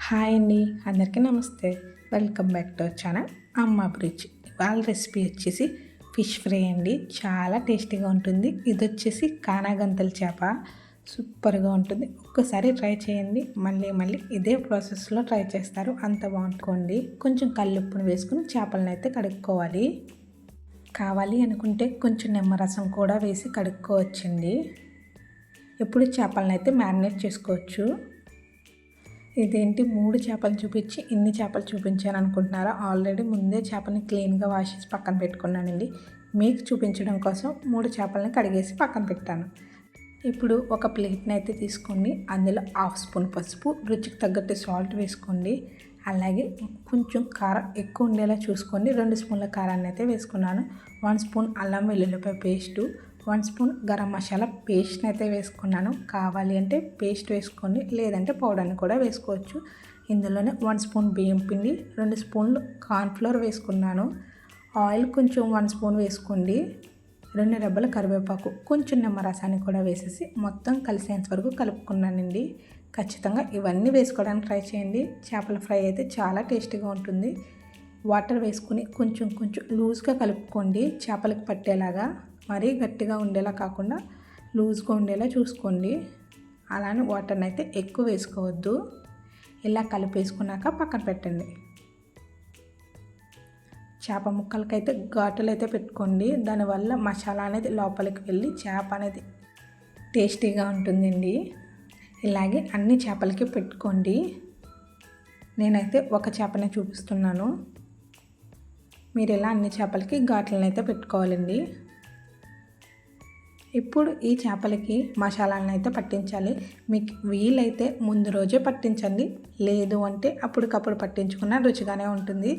Hi అండి, అందరికీ నమస్తే. Welcome back to our channel అమ్మ అభిరుచి. ఇవాళ రెసిపీ వచ్చేసి ఫిష్ ఫ్రై అండి. చాలా టేస్టీగా ఉంటుంది. ఇది వచ్చేసి కానాగంతల చేప. సూపర్గా ఉంటుంది. ఒక్కసారి ట్రై చేయండి. మళ్ళీ ఇదే ప్రాసెస్లో ట్రై చేస్తారు. అంత బాగుంటుంది. కొంచెం కల్లుప్పును వేసుకుని చేపలను అయితే కడుక్కోవాలి. కావాలి అనుకుంటే కొంచెం నిమ్మరసం కూడా వేసి కడుక్కోవచ్చండి. ఇప్పుడు చేపలను అయితే మ్యారినేట్ చేసుకోవచ్చు. ఇదేంటి 3 చేపలు చూపించి ఇన్ని చేపలు చూపించాను అనుకుంటున్నారా? ఆల్రెడీ ముందే చేపని క్లీన్గా వాష్ చేసి పక్కన పెట్టుకున్నానండి. మీకు చూపించడం కోసం 3 చేపలని కడిగేసి పక్కన పెట్టాను. ఇప్పుడు ఒక ప్లేట్ని అయితే తీసుకోండి. అందులో 1/2 స్పూన్ పసుపు, రుచికి తగ్గట్టు సాల్ట్ వేసుకోండి. అలాగే కొంచెం కారం ఎక్కువ ఉండేలా చూసుకోండి. 2 స్పూన్ల కారాన్ని అయితే వేసుకున్నాను. 1 స్పూన్ అల్లం వెల్లుల్లిపాయ పేస్టు, 1 స్పూన్ గరం మసాలా పేస్ట్ని అయితే వేసుకున్నాను. కావాలి అంటే పేస్ట్ వేసుకోండి, లేదంటే పౌడర్ని కూడా వేసుకోవచ్చు. ఇందులోనే 1 స్పూన్ బియ్యం పిండి, 2 స్పూన్లు కార్న్ఫ్లోర్ వేసుకున్నాను. ఆయిల్ కొంచెం 1 స్పూన్ వేసుకోండి. 2 రెబ్బల కరివేపాకు, కొంచెం నిమ్మరసాన్ని కూడా వేసేసి మొత్తం కలిసేంత వరకు కలుపుకున్నానండి. ఖచ్చితంగా ఇవన్నీ వేసుకోవడానికి ట్రై చేయండి. చేపల ఫ్రై అయితే చాలా టేస్టీగా ఉంటుంది. వాటర్ వేసుకుని కొంచెం లూజ్గా కలుపుకోండి. చేపలకు పట్టేలాగా, మరీ గట్టిగా ఉండేలా కాకుండా లూజ్గా ఉండేలా చూసుకోండి. అలానే వాటర్ని అయితే ఎక్కువ వేసుకోవద్దు. ఇలా కలిపేసుకున్నాక పక్కన పెట్టండి. చేప ముక్కలకైతే ఘాటులు అయితే పెట్టుకోండి. దానివల్ల మసాలా అనేది లోపలికి వెళ్ళి చేప అనేది టేస్టీగా ఉంటుందండి. ఇలాగే అన్ని చేపలకి పెట్టుకోండి. నేనైతే ఒక చేపనే చూపిస్తున్నాను. మీరు ఇలా అన్ని చేపలకి ఘాట్లను అయితే పెట్టుకోవాలండి. ఇప్పుడు ఈ చేపలకి మసాలాలను అయితే పట్టించాలి. మీకు వీలైతే ముందు రోజే పట్టించండి, లేదు అంటే అప్పటికప్పుడు పట్టించుకున్న రుచిగానే ఉంటుంది.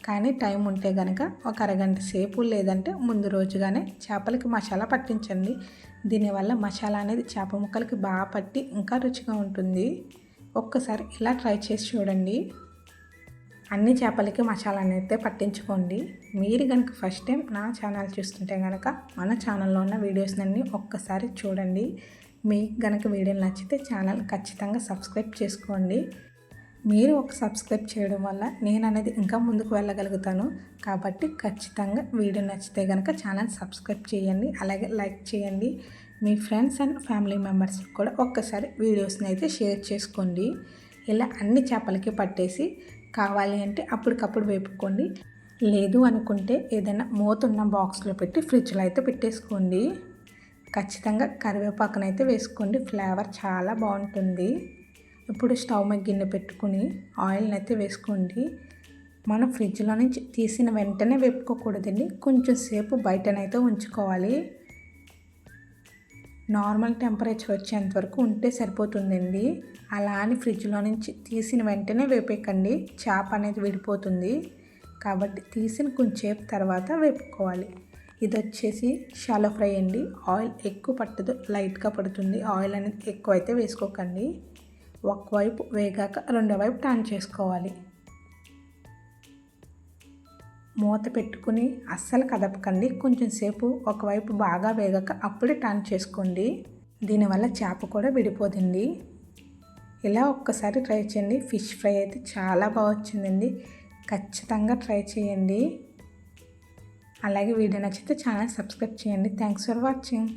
కానీ టైం ఉంటే కనుక ఒక అరగంట సేపు, లేదంటే ముందు రోజుగానే చేపలకి మసాలా పట్టించండి. దీనివల్ల మసాలా అనేది చేప ముక్కలకి బాగా పట్టి ఇంకా రుచిగా ఉంటుంది. ఒక్కసారి ఇలా ట్రై చేసి చూడండి. అన్ని చేపలకి మసాలాని అయితే పట్టించుకోండి. మీరు కనుక ఫస్ట్ టైం నా ఛానల్ చూస్తుంటే కనుక మన ఛానల్లో ఉన్న వీడియోస్ని ఒక్కసారి చూడండి. మీకు కనుక వీడియోలు నచ్చితే ఛానల్ ఖచ్చితంగా సబ్స్క్రైబ్ చేసుకోండి. మీరు ఒక సబ్స్క్రైబ్ చేయడం వల్ల నేను అనేది ఇంకా ముందుకు వెళ్ళగలుగుతాను. కాబట్టి ఖచ్చితంగా వీడియో నచ్చితే కనుక ఛానల్ సబ్స్క్రైబ్ చేయండి. అలాగే లైక్ చేయండి. మీ ఫ్రెండ్స్ అండ్ ఫ్యామిలీ మెంబర్స్కి కూడా ఒక్కసారి వీడియోస్ని అయితే షేర్ చేసుకోండి. ఇలా అన్ని చేపలకి పట్టేసి కావాలి అంటే అప్పటికప్పుడు వేపుకోండి, లేదు అనుకుంటే ఏదైనా మూతున్న బాక్స్లో పెట్టి ఫ్రిడ్జ్లో అయితే పెట్టేసుకోండి. ఖచ్చితంగా కరివేపాకునైతే వేసుకోండి. ఫ్లేవర్ చాలా బాగుంటుంది. ఇప్పుడు స్టవ్ మీద గిన్నె పెట్టుకుని ఆయిల్ని అయితే వేసుకోండి. మనం ఫ్రిడ్జ్లో నుంచి తీసిన వెంటనే వేపుకోకూడదండి. కొంచెం సేపు బయటనైతే ఉంచుకోవాలి. నార్మల్ టెంపరేచర్ వచ్చేంత వరకు ఉంటే సరిపోతుందండి. అలా అని ఫ్రిడ్జ్లో నుంచి తీసిన వెంటనే వేపేకండి, చేప అనేది విడిపోతుంది. కాబట్టి తీసిన కొంచెంసేపు తర్వాత వేపుకోవాలి. ఇది వచ్చేసి షాలో ఫ్రై అండి. ఆయిల్ ఎక్కువ పట్టదు, లైట్గా పడుతుంది. ఆయిల్ అనేది ఎక్కువ అయితే వేసుకోకండి. ఒకవైపు వేగాక రెండో వైపు టర్న్ చేసుకోవాలి. మూత పెట్టుకుని అస్సలు కదపకండి. కొంచెం సేపు ఒకవైపు బాగా వేగాక అప్పుడే టర్న్ చేసుకోండి. దీనివల్ల చేప కూడా విడిపోతుంది. ఇలా ఒక్కసారి ట్రై చేయండి. ఫిష్ ఫ్రై అయితే చాలా బాగా వచ్చిందండి. ఖచ్చితంగా ట్రై చేయండి. అలాగే వీడియో నచ్చితే ఛానల్ సబ్స్క్రైబ్ చేయండి. Thanks for watching.